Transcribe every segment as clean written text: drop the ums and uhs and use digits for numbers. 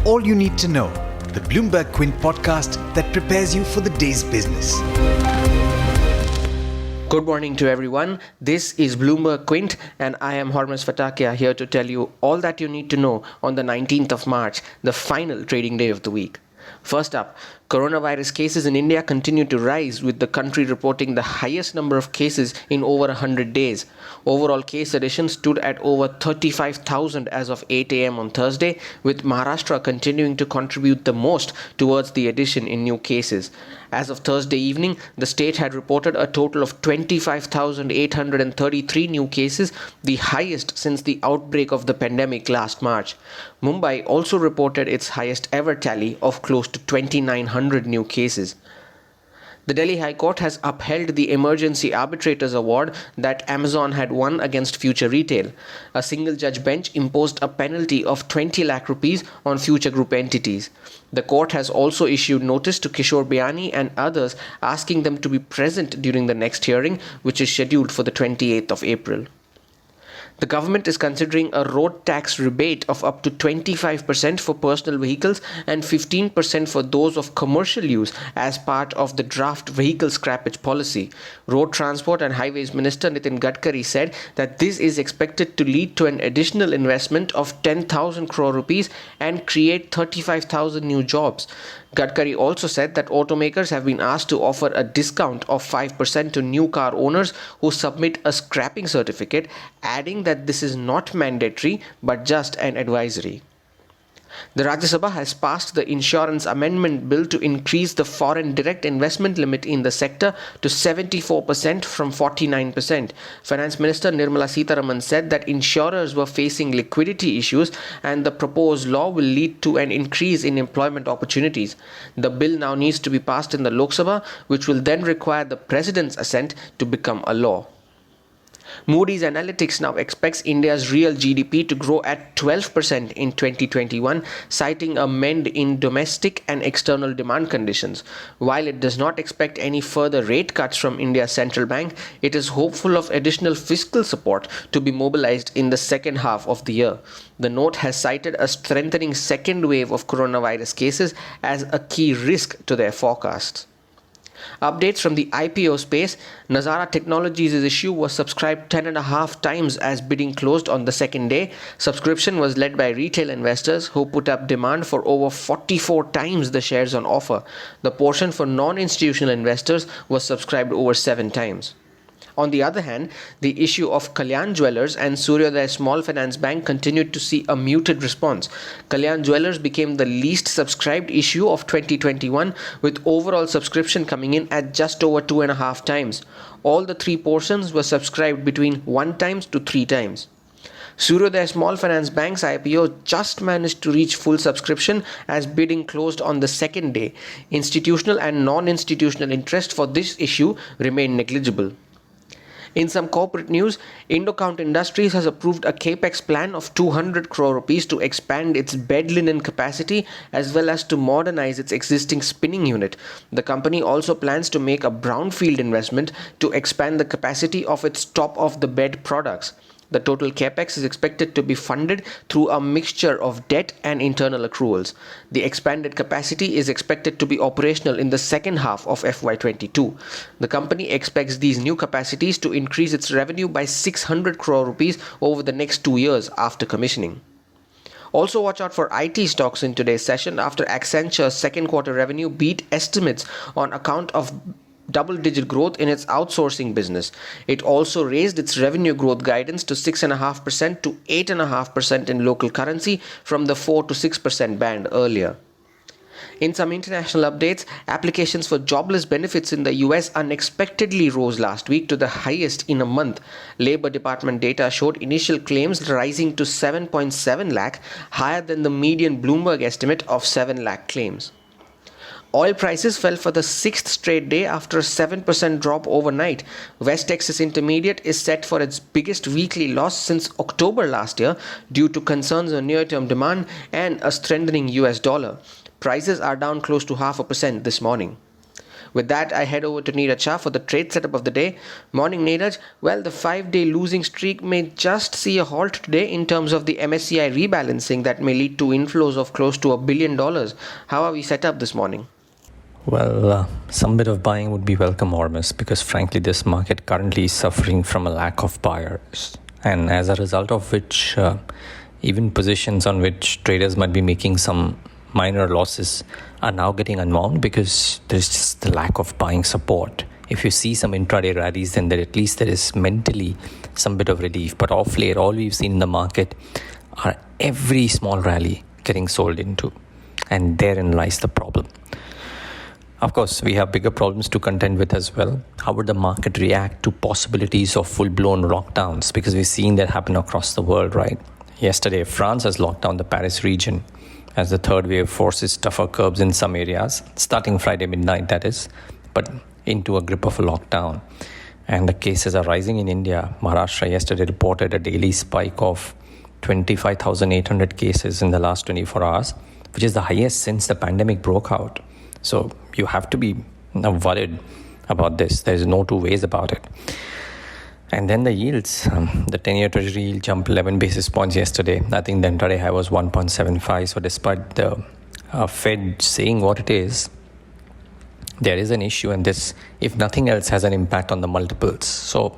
all you need to know, the Bloomberg Quint podcast that prepares you for the day's business. Good morning to everyone. This is Bloomberg Quint and I am Hormuz Fatakia here to tell you all that you need to know on the 19th of March, the final trading day of the week. First up, coronavirus cases in India continue to rise, with the country reporting the highest number of cases in over 100 days. Overall case additions stood at over 35,000 as of 8 a.m. on Thursday, with Maharashtra continuing to contribute the most towards the addition in new cases. As of Thursday evening, the state had reported a total of 25,833 new cases, the highest since the outbreak of the pandemic last March. Mumbai also reported its highest ever tally of close to 2,900 new cases. The Delhi High Court has upheld the Emergency Arbitrators Award that Amazon had won against Future Retail. A single-judge bench imposed a penalty of 20 lakh rupees on Future Group entities. The court has also issued notice to Kishore Bayani and others, asking them to be present during the next hearing, which is scheduled for the 28th of April. The government is considering a road tax rebate of up to 25% for personal vehicles and 15% for those of commercial use as part of the draft vehicle scrappage policy. Road Transport and Highways Minister Nitin Gadkari said that this is expected to lead to an additional investment of 10,000 crore rupees and create 35,000 new jobs. Gadkari also said that automakers have been asked to offer a discount of 5% to new car owners who submit a scrapping certificate, adding that this is not mandatory but just an advisory. The Rajya Sabha has passed the Insurance Amendment Bill to increase the foreign direct investment limit in the sector to 74% from 49%. Finance Minister Nirmala Sitharaman said that insurers were facing liquidity issues and the proposed law will lead to an increase in employment opportunities. The bill now needs to be passed in the Lok Sabha, which will then require the President's assent to become a law. Moody's Analytics now expects India's real GDP to grow at 12% in 2021, citing a mend in domestic and external demand conditions. While it does not expect any further rate cuts from India's central bank, it is hopeful of additional fiscal support to be mobilized in the second half of the year. The note has cited a strengthening second wave of coronavirus cases as a key risk to their forecasts. Updates from the IPO space. Nazara Technologies' issue was subscribed 10.5 times as bidding closed on the second day. Subscription was led by retail investors who put up demand for over 44 times the shares on offer. The portion for non-institutional investors was subscribed over 7 times. On the other hand, the issue of Kalyan Jewellers and Suryodaya Small Finance Bank continued to see a muted response. Kalyan Jewellers became the least subscribed issue of 2021, with overall subscription coming in at just over 2.5 times. All the 3 portions were subscribed between 1 times to 3 times. Suryodaya Small Finance Bank's IPO just managed to reach full subscription as bidding closed on the second day. Institutional and non-institutional interest for this issue remained negligible. In some corporate news, Indocount Industries has approved a capex plan of 200 crore rupees to expand its bed linen capacity as well as to modernize its existing spinning unit. The company also plans to make a brownfield investment to expand the capacity of its top-of-the-bed products. The total capex is expected to be funded through a mixture of debt and internal accruals. The expanded capacity is expected to be operational in the second half of FY22. The company expects these new capacities to increase its revenue by 600 crore rupees over the next 2 years after commissioning. Also watch out for IT stocks in today's session after Accenture's second quarter revenue beat estimates on account of double-digit growth in its outsourcing business. It also raised its revenue growth guidance to 6.5% to 8.5% in local currency from the 4 to 6% band earlier. In some international updates, applications for jobless benefits in the US unexpectedly rose last week to the highest in a month. Labor Department data showed initial claims rising to 7.7 lakh, higher than the median Bloomberg estimate of 7 lakh claims. Oil prices fell for the 6th straight day after a 7% drop overnight. West Texas Intermediate is set for its biggest weekly loss since October last year due to concerns on near-term demand and a strengthening US dollar. Prices are down close to 0.5% this morning. With that, I head over to Neeraj Shah for the trade setup of the day. Morning, Neeraj. Well, the 5-day losing streak may just see a halt today in terms of the MSCI rebalancing that may lead to inflows of close to $1 billion. How are we set up this morning? Well, some bit of buying would be welcome, Ormus, because frankly, this market currently is suffering from a lack of buyers. And as a result of which, even positions on which traders might be making some minor losses are now getting unwound because there's just the lack of buying support. If you see some intraday rallies, then at least there is mentally some bit of relief. But off late, all we've seen in the market are every small rally getting sold into. And therein lies the problem. Of course, we have bigger problems to contend with as well. How would the market react to possibilities of full-blown lockdowns? Because we've seen that happen across the world, right? Yesterday, France has locked down the Paris region as the third wave forces tougher curbs in some areas, starting Friday midnight, that is, but into a grip of a lockdown. And the cases are rising in India. Maharashtra yesterday reported a daily spike of 25,800 cases in the last 24 hours, which is the highest since the pandemic broke out. So you have to be worried about this. There's no two ways about it. And then the yields. The 10-year Treasury yield jumped 11 basis points yesterday. I think the intraday high was 1.75. So despite the Fed saying what it is, there is an issue. And this, if nothing else, has an impact on the multiples. So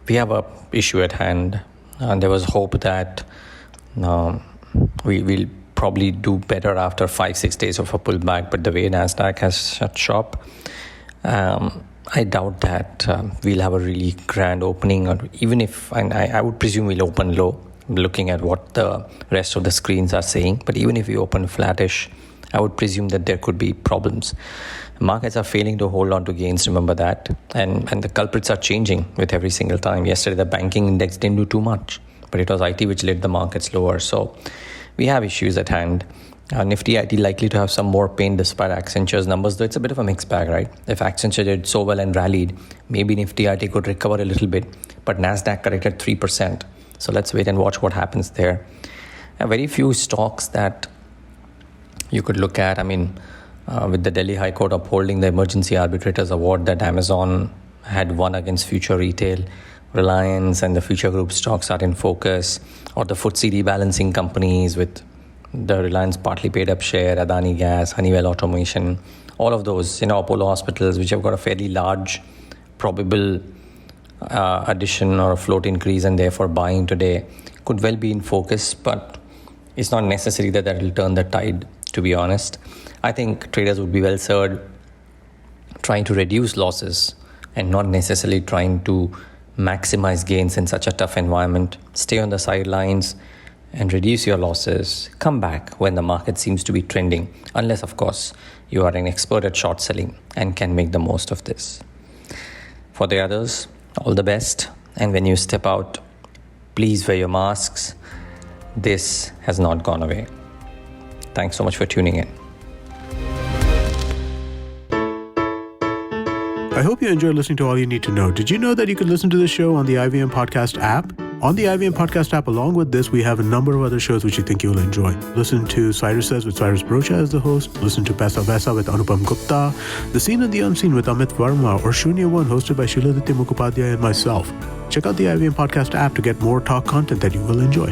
we have a issue at hand. And there was hope that we will probably do better after 5-6 days of a pullback, but the way Nasdaq has shut shop, I doubt that we'll have a really grand opening, or even if, and I would presume we'll open low, looking at what the rest of the screens are saying. But even if we open flattish, I would presume that there could be problems. Markets are failing to hold on to gains, remember that, and the culprits are changing with every single time. Yesterday the banking index didn't do too much, but it was IT which led the markets lower. So we have issues at hand. Nifty IT likely to have some more pain despite Accenture's numbers, though it's a bit of a mixed bag, right? If Accenture did so well and rallied, maybe Nifty IT could recover a little bit, but Nasdaq corrected 3%. So let's wait and watch what happens there. Very few stocks that you could look at. I mean, with the Delhi High Court upholding the Emergency Arbitrators Award that Amazon had won against Future Retail, Reliance and the Future Group stocks are in focus, or the FTSE rebalancing companies with the Reliance partly paid up share, Adani Gas, Honeywell Automation, all of those, Apollo Hospitals, which have got a fairly large probable addition or a float increase, and therefore buying today could well be in focus, but it's not necessary that will turn the tide, to be honest. I think traders would be well served trying to reduce losses and not necessarily trying to maximize gains in such a tough environment. Stay on the sidelines and reduce your losses. Come back when the market seems to be trending, unless, of course, you are an expert at short selling and can make the most of this. For the others, all the best. And when you step out, please wear your masks. This has not gone away. Thanks so much for tuning in. I hope you enjoyed listening to All You Need to Know. Did you know that you could listen to the show on the IVM Podcast app? On the IVM Podcast app, along with this, we have a number of other shows which you think you'll enjoy. Listen to Cyrus Says with Cyrus Brocha as the host. Listen to Paisa Vaisa with Anupam Gupta. The Scene and the Unseen with Amit Verma. Or Shunya One hosted by Shiladitya Mukhopadhyay and myself. Check out the IVM Podcast app to get more talk content that you will enjoy.